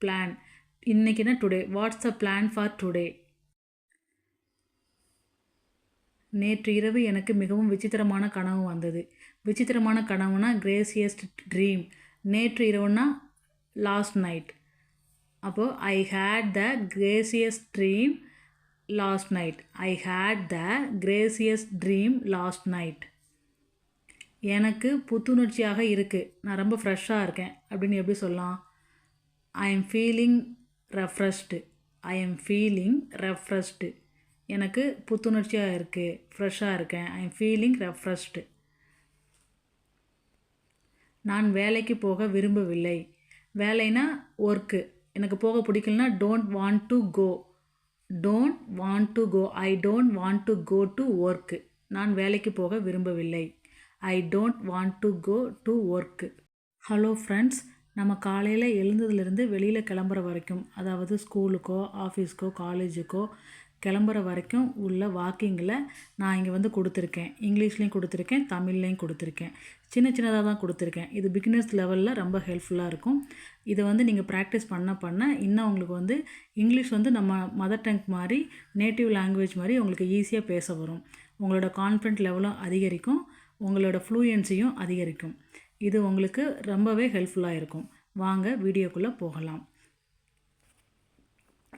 Plan? இன்றைக்கினா today. What's the plan for today? நேற்று இரவு எனக்கு மிகவும் விசித்திரமான கனவு வந்தது. விசித்திரமான கனவுனா கிரேசியஸ்ட் ட்ரீம். நேற்று இரவுனா லாஸ்ட் நைட். அப்போது I had the craziest dream last night. I had the craziest dream last night. எனக்கு புத்துணர்ச்சியாக இருக்குது, நான் ரொம்ப ஃப்ரெஷ்ஷாக இருக்கேன் அப்படின்னு எப்படி சொல்லலாம்? I am feeling refreshed. I am feeling refreshed. எனக்கு புத்துணர்ச்சியாக இருக்குது, ஃப்ரெஷ்ஷாக இருக்கேன். I am feeling refreshed. நான் வேலைக்கு போக விரும்பவில்லை. வேலைனா ஒர்க்கு. எனக்கு போக பிடிக்கலனா don't want to go. Don't want to go. I don't want to go to work. நான் வேலைக்கு போக விரும்பவில்லை. I don't want to go to work. Hello friends, நம்ம காலையில் எழுந்ததுலேருந்து வெளியில் கிளம்புற வரைக்கும், அதாவது ஸ்கூலுக்கோ ஆஃபீஸ்க்கோ காலேஜுக்கோ கிளம்புற வரைக்கும் உள்ள வாக்கிங்கில் நான் இங்கே வந்து கொடுத்துருக்கேன். இங்கிலீஷ்லேயும் கொடுத்துருக்கேன், தமிழ்லேயும் கொடுத்துருக்கேன். சின்னதாக தான் கொடுத்துருக்கேன். இது பிகினர்ஸ் லெவலில் ரொம்ப ஹெல்ப்ஃபுல்லாக இருக்கும். இதை வந்து நீங்கள் ப்ராக்டிஸ் பண்ண இன்னும் உங்களுக்கு வந்து இங்கிலீஷ் வந்து நம்ம மதர் டங் மாதிரி, நேட்டிவ் லாங்குவேஜ் மாதிரி உங்களுக்கு ஈஸியாக பேச வரும். உங்களோட கான்ஃபிடென்ட் லெவலும் அதிகரிக்கும், உங்களோட ஃப்ளூயன்சியும் அதிகரிக்கும். இது உங்களுக்கு ரொம்பவே ஹெல்ப்ஃபுல்லாக இருக்கும். வாங்க வீடியோக்குள்ளே போகலாம்.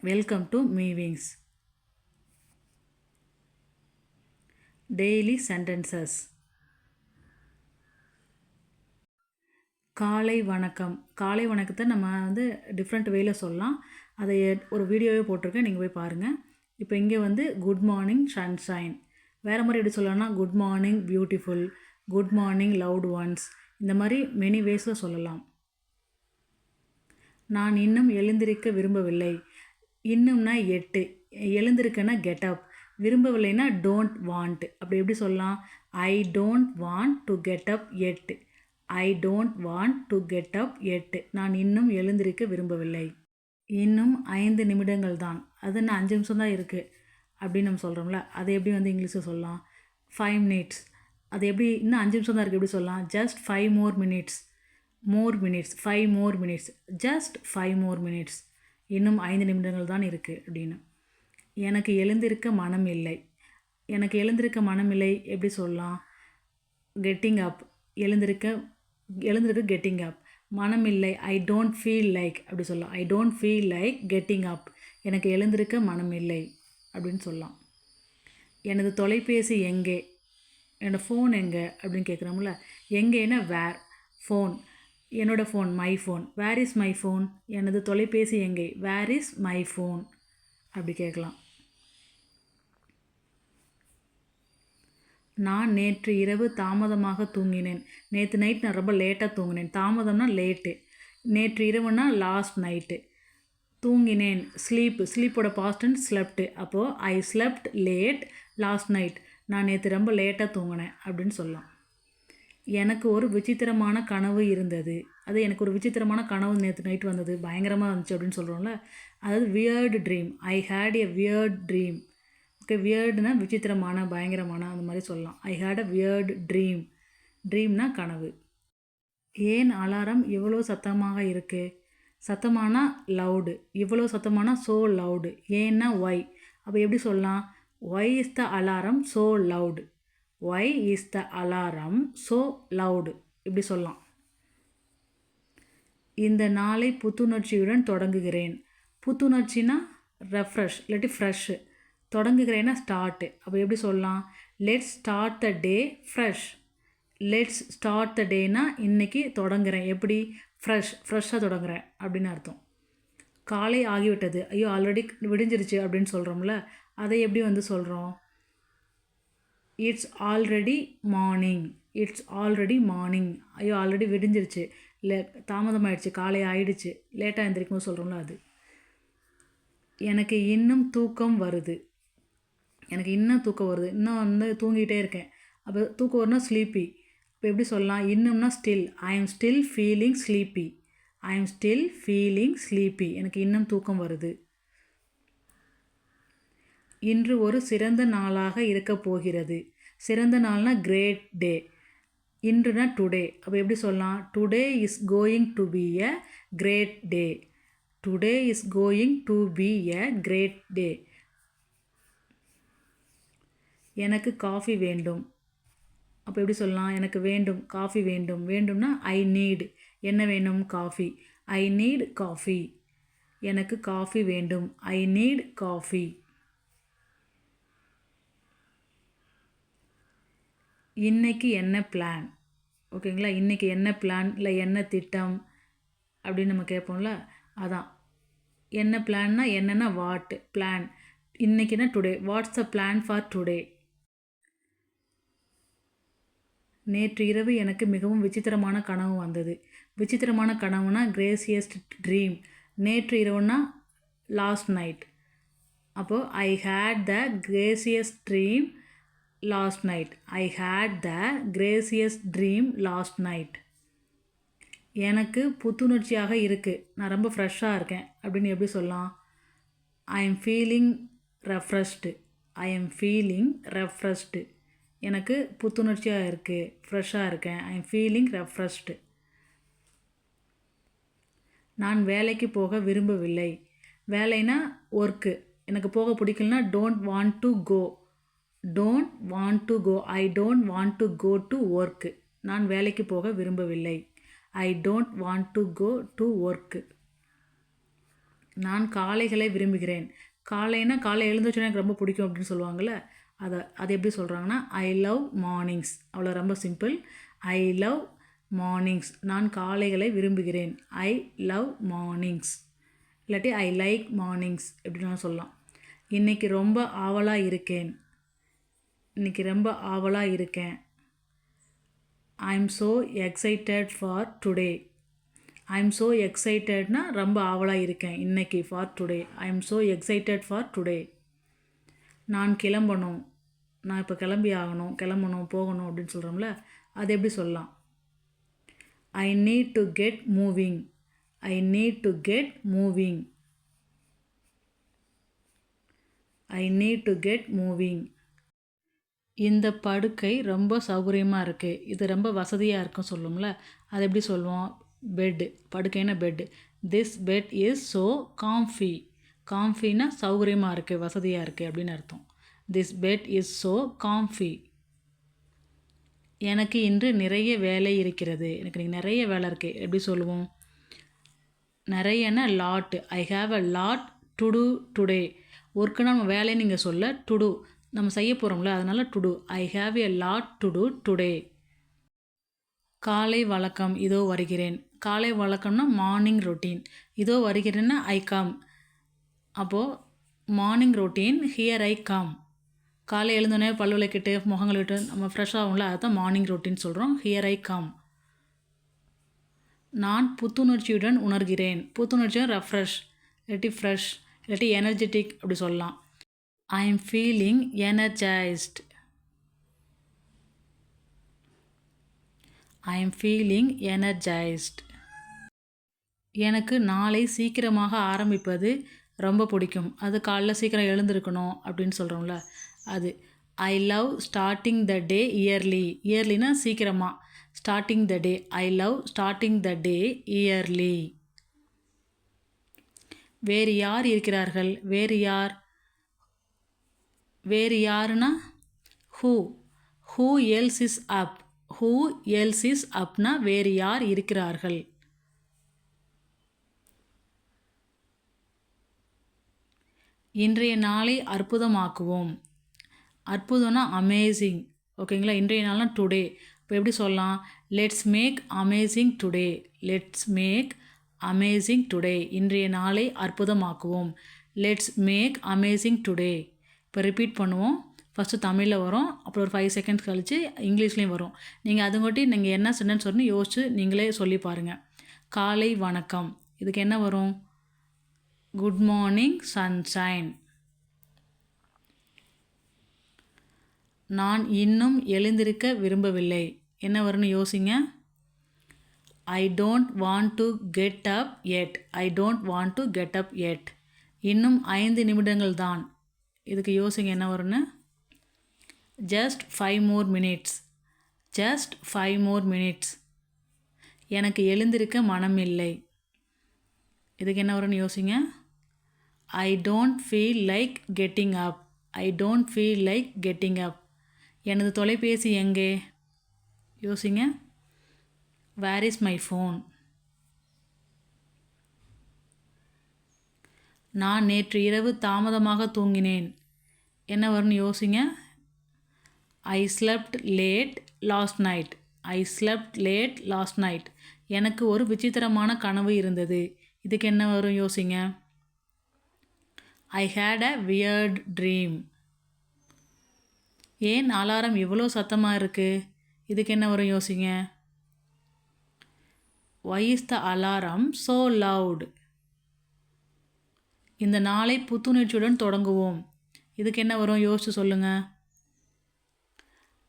வெல்கம் டு மீவிங்ஸ். Daily sentences. காலை வணக்கம். காலை வணக்கத்தை நம்ம வந்து டிஃப்ரெண்ட் வேயில் சொல்லலாம். அதை ஒரு வீடியோவே போட்டிருக்கேன், நீங்கள் போய் பாருங்கள். இப்போ இங்கே வந்து குட் மார்னிங் சன்ஷைன். வேறு மாதிரி எப்படி சொல்லலாம்னா good morning beautiful, good morning loved ones, இந்த மாதிரி மெனி வேஸில் சொல்லலாம். நான் இன்னும் எழுந்திருக்க விரும்பவில்லை. இன்னும்னா 8, எழுந்திருக்கன்னா கெட் அப், விரும்பவில்லைன்னா டோன்ட் வாண்ட். அப்படி எப்படி சொல்லலாம்? I don't want to get up yet. I don't want to get up yet. நான் இன்னும் எழுந்திருக்க விரும்பவில்லை. இன்னும் 5 நிமிடங்கள் தான். அது இன்னும் 5 நிமிஷம் தான் இருக்குது அப்படின்னு நம்ம சொல்கிறோம்ல, அதை எப்படி வந்து இங்கிலீஷில் சொல்லலாம்? 5 minutes. அது எப்படி இன்னும் 5 நிமிஷம் தான் இருக்குது எப்படி சொல்லலாம்? Just 5 more minutes. மோர் minutes, 5 more minutes. Just 5 more minutes. இன்னும் 5 நிமிடங்கள் தான் இருக்குது அப்படின்னு. எனக்கு எழுந்திருக்க மனம் இல்லை. எனக்கு எழுந்திருக்க மனம் இல்லை எப்படி சொல்லலாம்? கெட்டிங் அப். எழுந்திருக்க கெட்டிங் அப். மனம் இல்லை, ஐ டோன்ட் ஃபீல் லைக் அப்படி சொல்லலாம். I don't feel like getting அப். எனக்கு எழுந்திருக்க மனம் இல்லை அப்படின்னு சொல்லலாம். எனது தொலைபேசி எங்கே? என்னோடய ஃபோன் எங்கே அப்படின்னு கேட்குறோம்ல. எங்கேன்னா வேர். ஃபோன், என்னோடய phone, my phone. Where is my phone? எனது தொலைபேசி எங்கே? வேர் இஸ் மை ஃபோன் அப்படி கேட்கலாம். நான் நேற்று இரவு தாமதமாக தூங்கினேன். நேற்று நைட் நான் ரொம்ப லேட்டாக தூங்கினேன். தாமதம்னா லேட்டு. நேற்று இரவுனா லாஸ்ட் நைட்டு. தூங்கினேன், ஸ்லீப். ஸ்லீப்போட பாஸ்ட் டென்ஸ் ஸ்லெப்ட். அப்போது I slept late last night. நான் நேற்று ரொம்ப லேட்டாக தூங்கினேன் அப்படின்னு சொல்லலாம். எனக்கு ஒரு விசித்திரமான கனவு இருந்தது. அது எனக்கு ஒரு விசித்திரமான கனவு நேற்று நைட் வந்தது, பயங்கரமாக இருந்துச்சு அப்படின்னு சொல்கிறோம்ல. அதாவது weird dream. I had a weird dream. Okay, வியர்டுனா விசித்திரமான, பயங்கரமான, அந்த மாதிரி சொல்லலாம். I had a weird dream. ட்ரீம்னா கனவு. ஏன் அலாரம் இவ்வளோ சத்தமாக இருக்குது? சத்தமானா லவுடு, இவ்வளோ சத்தமானா ஸோ லவுடு. ஏன்னா ஒய். அப்போ எப்படி சொல்லலாம்? Why is the alarm so loud. Why is the alarm so loud இப்படி சொல்லலாம். இந்த நாளை புத்துணர்ச்சியுடன் தொடங்குகிறேன். புத்துணர்ச்சினா ரெஃப்ரெஷ் இல்லாட்டி ஃப்ரெஷ்ஷு. தொடங்குகிறேன்னா ஸ்டார்ட்டு. அப்போ எப்படி சொல்லலாம்? Let's start the day fresh. Let's start the டேனா இன்றைக்கி தொடங்குறேன். எப்படி? ஃப்ரெஷ்ஷாக தொடங்குறேன் அப்படின்னு அர்த்தம். காலை ஆகிவிட்டது, ஐயோ ஆல்ரெடி விடிஞ்சிருச்சு அப்படின்னு சொல்கிறோம்ல, அதை எப்படி வந்து சொல்கிறோம்? It's already morning. It's already morning. ஐயோ ஆல்ரெடி விடிஞ்சிருச்சு, இல்லை தாமதமாகிடுச்சு, காலை ஆயிடுச்சு, லேட்டாக எழுந்திரிக்கும்போது சொல்கிறோம்ல அது. எனக்கு இன்னும் தூக்கம் வருது. எனக்கு இன்னும் தூக்கம் வருது, இன்னும் வந்து தூங்கிட்டே இருக்கேன். அப்போ தூக்கம் வரும்னா ஸ்லீப்பி. இப்போ எப்படி சொல்லலாம்? இன்னும்னா still. I am still feeling sleepy. I am still feeling sleepy. எனக்கு இன்னும் தூக்கம் வருது. இன்று ஒரு சிறந்த நாளாக இருக்க போகிறது. சிறந்த நாள்னா கிரேட் டே. இன்றுனா டுடே. அப்போ எப்படி சொல்லலாம்? Today is going to be a great day. Today is going to be a great day. எனக்கு காஃபி வேண்டும். அப்போ எப்படி சொல்லலாம்? எனக்கு வேண்டும், காஃபி வேண்டும். வேண்டும்னா ஐ நீட். என்ன வேணும்? காஃபி. I need coffee. எனக்கு காஃபி வேண்டும். I need coffee. இன்னைக்கு என்ன பிளான்? ஓகேங்களா? இன்றைக்கி என்ன பிளான் இல்லை என்ன திட்டம் அப்படின்னு நம்ம கேட்போம்ல, அதான். என்ன பிளான்னா என்னென்னா வாட் பிளான். இன்றைக்கினா today. What's the plan for today? நேற்று இரவு எனக்கு மிகவும் விசித்திரமான கனவு வந்தது. விசித்திரமான கனவுனா கிரேசியஸ்ட் ட்ரீம். நேற்று இரவுனா லாஸ்ட் நைட். அப்போது I had the craziest dream last night. I had the craziest dream last night. எனக்கு புத்துணர்ச்சியாக இருக்குது. நான் ரொம்ப ஃப்ரெஷ்ஷாக இருக்கேன் அப்படின்னு எப்படி சொல்லலாம்? I am feeling refreshed. I am feeling refreshed. எனக்கு புத்துணர்ச்சியாக இருக்குது, ஃப்ரெஷ்ஷாக இருக்கேன். I am feeling refreshed. நான் வேலைக்கு போக விரும்பவில்லை. வேலைனா ஒர்க்கு. எனக்கு போக பிடிக்கலனா don't want to go. Don't want to go. I don't want to go to work. நான் வேலைக்கு போக விரும்பவில்லை. I don't want to go to work. நான் காளைகளை விரும்புகிறேன். காலைனா காலை எழுந்துச்சுன்னா எனக்கு ரொம்ப பிடிக்கும் அப்படின்னு சொல்லுவாங்கள்ல, அது எப்படி சொல்கிறாங்கன்னா ஐ லவ் மார்னிங்ஸ். அவ்வளோ ரொம்ப சிம்பிள். ஐ லவ் மார்னிங்ஸ். நான் காலைகளை விரும்புகிறேன். ஐ லவ் மார்னிங்ஸ். இல்லாட்டி ஐ லைக் மார்னிங்ஸ் எப்படின்னு சொல்லலாம். இன்றைக்கி ரொம்ப ஆவலாக இருக்கேன். இன்றைக்கி ரொம்ப ஆவலாக இருக்கேன். I am so excited for today. I am so எக்ஸைட்டட்னா ரொம்ப ஆவலாக இருக்கேன் இன்றைக்கி. For today I am so excited for today. நான் கிளம்பணும். நான் இப்போ கிளம்பி ஆகணும், கிளம்பணும், போகணும் அப்படின்னு சொல்கிறோம்ல, அது எப்படி சொல்லலாம்? I need to get moving. I need to get moving. I need to get moving. இந்த படுக்கை ரொம்ப சௌகரியமாக இருக்குது. இது ரொம்ப வசதியாக இருக்கும் சொல்லுவோம்ல, அது எப்படி சொல்லுவோம்? பெட்டு. படுக்கைன்னா bed. This bed is so comfy. காம்ஃபின்னா சௌகரியமாக இருக்குது, வசதியாக இருக்குது அப்படின்னு அர்த்தம். This bed is so comfy. எனக்கு இன்று நிறைய வேலை இருக்கிறது. எனக்கு இன்றைக்கி நிறைய வேலை இருக்குது. எப்படி சொல்லுவோம்? நிறையன்னா lot. I have a lot to do today. ஒர்க்குனா நம்ம வேலைன்னு நீங்கள் சொல்ல, டு டூ நம்ம செய்ய போகிறோம்ல, அதனால் to do. I have a lot to do today. காலை வழக்கம். இதோ வருகிறேன். காலை வழக்கம்னா மார்னிங் ரொட்டீன். இதோ வருகிறேன்னா ஐ கம். அப்போது morning routine here I come. காலை எழுந்தோடனே பல் விளக்கிட்டு முகங்கள் விட்டு நம்ம ஃப்ரெஷ் ஆகும்ல, அதுதான் மார்னிங் ரொட்டீன் சொல்கிறோம். Here I come. நான் புத்துணர்ச்சியுடன் உணர்கிறேன். புத்துணர்ச்சியாக ரெஃப்ரெஷ் இல்லாட்டி ஃப்ரெஷ் இல்லாட்டி எனர்ஜெட்டிக் அப்படி சொல்லலாம். I am feeling energised. I am feeling energised. எனக்கு நாளை சீக்கிரமாக ஆரம்பிப்பது ரொம்ப பிடிக்கும். அது காலைல சீக்கிரம் எழுந்திருக்கணும் அப்படின்னு சொல்கிறோம்ல, அது. I love starting the day early. இயர்லினா சீக்கிரமாக. Starting the day. I love starting the day early. வேறு யார் இருக்கிறார்கள்? வேறு யார்? வேறு யாருன்னா who. Who else is up. Who else is அப்னா வேறு யார் இருக்கிறார்கள்? இன்றைய நாளை அற்புதமாக்குவோம். அற்புதம்னா அமேசிங். ஓகேங்களா? இன்றைய நாள்னா டுடே. இப்போ எப்படி சொல்லலாம்? Let's make amazing today. Let's make amazing today. இன்றைய நாளை அற்புதமாக்குவோம். Let's make amazing today. இப்போ ரிப்பீட் பண்ணுவோம். ஃபஸ்ட்டு தமிழில் வரும், அப்புறம் ஒரு 5 செகண்ட்ஸ் கழித்து இங்கிலீஷ்லேயும் வரும். நீங்கள் அதுங்கொட்டி நீங்கள் என்ன சென்டென்ஸ் வரணும்னு யோசிச்சு நீங்களே சொல்லி பாருங்கள். காலை வணக்கம். இதுக்கு என்ன வரும்? Good morning sunshine. நான் இன்னும் எழுந்திருக்க விரும்பவில்லை. என்ன வரும்னு யோசிங்க. I don't want to get up yet. I don't want to get up yet. இன்னும் 5 நிமிடங்கள் தான். இதுக்கு யோசிங்க என்ன வரும்னு. Just 5 more minutes. Just 5 more minutes. எனக்கு எழுந்திருக்க மனமில்லை. இதுக்கு என்ன வரும்னு யோசிங்க. I don't feel like getting up. I don't feel like getting up. எனது தொலைபேசி எங்கே? யோசிங்க. Where is my phone? நான் நேற்று இரவு தாமதமாக தூங்கினேன். என்ன வரும்னு யோசிங்க. I slept late last night. I slept late last night. எனக்கு ஒரு விசித்திரமான கனவு இருந்தது. இதுக்கு என்ன வரும் யோசிங்க. I had a weird dream. ஏன் அலாரம் இவ்வளோ சத்தமாக இருக்குது? இதுக்கு என்ன வரும் யோசிங்க. Why is the alarm so loud? இந்த நாளை புத்துணர்ச்சியுடன் தொடங்குவோம். இதுக்கு என்ன வரும் யோசிச்சு சொல்லுங்கள்.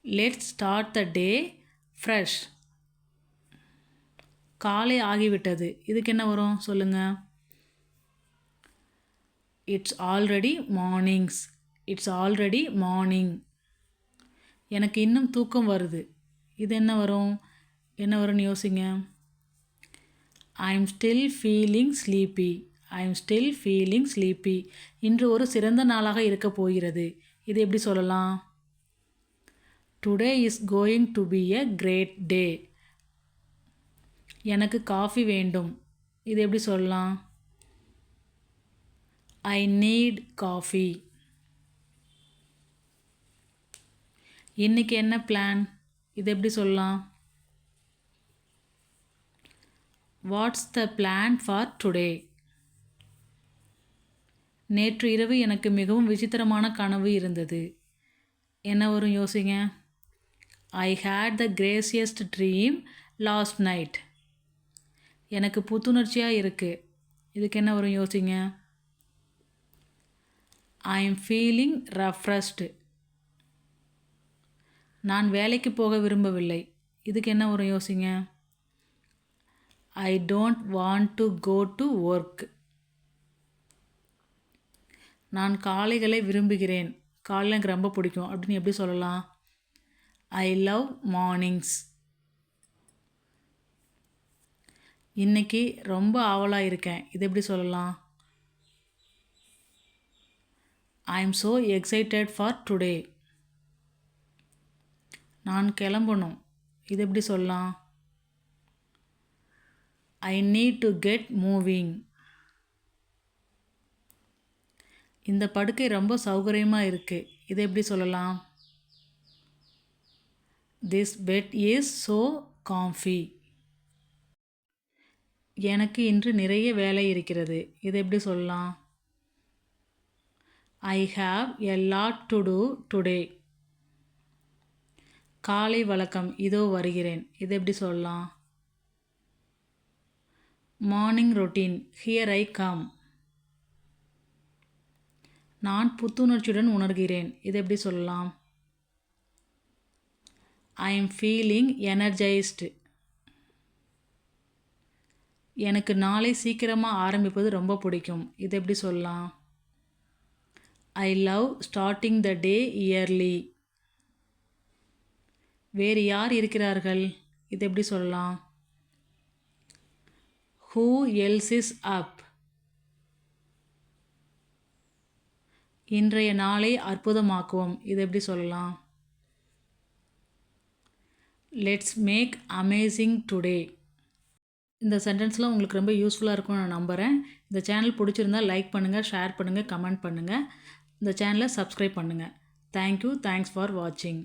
Let's start the day fresh. காலை ஆகிவிட்டது. இதுக்கு என்ன வரும் சொல்லுங்கள். It's already mornings. It's already morning. எனக்கு இன்னும் தூக்கம் வருது. இது என்ன வரும்னு யோசிங்க. I am still feeling sleepy. I am still feeling sleepy. இன்று ஒரு சிறந்த நாளாக இருக்க போகிறது. இது எப்படி சொல்லலாம். Today is going to be a great day. எனக்கு காஃபி வேண்டும். இது எப்படி சொல்லலாம். I NEET coffee. இன்றைக்கி என்ன பிளான்? இது எப்படி சொல்லலாம். Watts the plan for today? நேற்று இரவு எனக்கு மிகவும் விசித்திரமான கனவு இருந்தது. என்ன வரும் யோசிங்க. I had the craziest dream last night. எனக்கு புத்துணர்ச்சியாக இருக்குது. இதுக்கு என்ன வரும் யோசிங்க. I am feeling refreshed. நான் வேலைக்கு போக விரும்பவில்லை. இதுக்கு என்ன வரும் யோசிங்க. I don't want to go to work. நான் காளைகளை விரும்புகிறேன். காலை எனக்கு ரொம்ப பிடிக்கும் அப்படின்னு எப்படி சொல்லலாம். I love mornings. இன்றைக்கி ரொம்ப ஆவலாக இருக்கேன். இது எப்படி சொல்லலாம். I am so excited for today. நான் கிளம்பணும். இது எப்படி சொல்லலாம். I need to get moving. இந்த படுக்கை ரொம்ப சௌகரியமாக இருக்குது. இது எப்படி சொல்லலாம். This bed is so comfy. எனக்கு இன்று நிறைய வேலை இருக்கிறது. இது எப்படி சொல்லலாம். I have a lot to do today. காலை வழக்கம் இதோ வருகிறேன். இது எப்படி சொல்லலாம். Morning routine here I come. நான் புத்துணர்ச்சியுடன் உணர்கிறேன். இது எப்படி சொல்லலாம். I am feeling energised. எனக்கு நாளை சீக்கிரமாக ஆரம்பிப்பது ரொம்ப பிடிக்கும். இது எப்படி சொல்லலாம். I love starting the day early. வேறு யார் இருக்கிறார்கள்? இது எப்படி சொல்லலாம். Who else is up. இன்றைய நாளை அற்புதமாக்குவோம். இது எப்படி சொல்லலாம். Let's make amazing today. இந்த சென்டென்ஸ்லாம் உங்களுக்கு ரொம்ப யூஸ்ஃபுல்லாக இருக்கும்னு நான் நம்புகிறேன். இந்த சேனல் பிடிச்சிருந்தால் லைக் பண்ணுங்கள், ஷேர் பண்ணுங்கள், கமெண்ட் பண்ணுங்கள். இந்த சேனலை சப்ஸ்கிரைப் பண்ணுங்கள். தேங்க்யூ. தேங்க்ஸ் ஃபார் வாட்சிங்.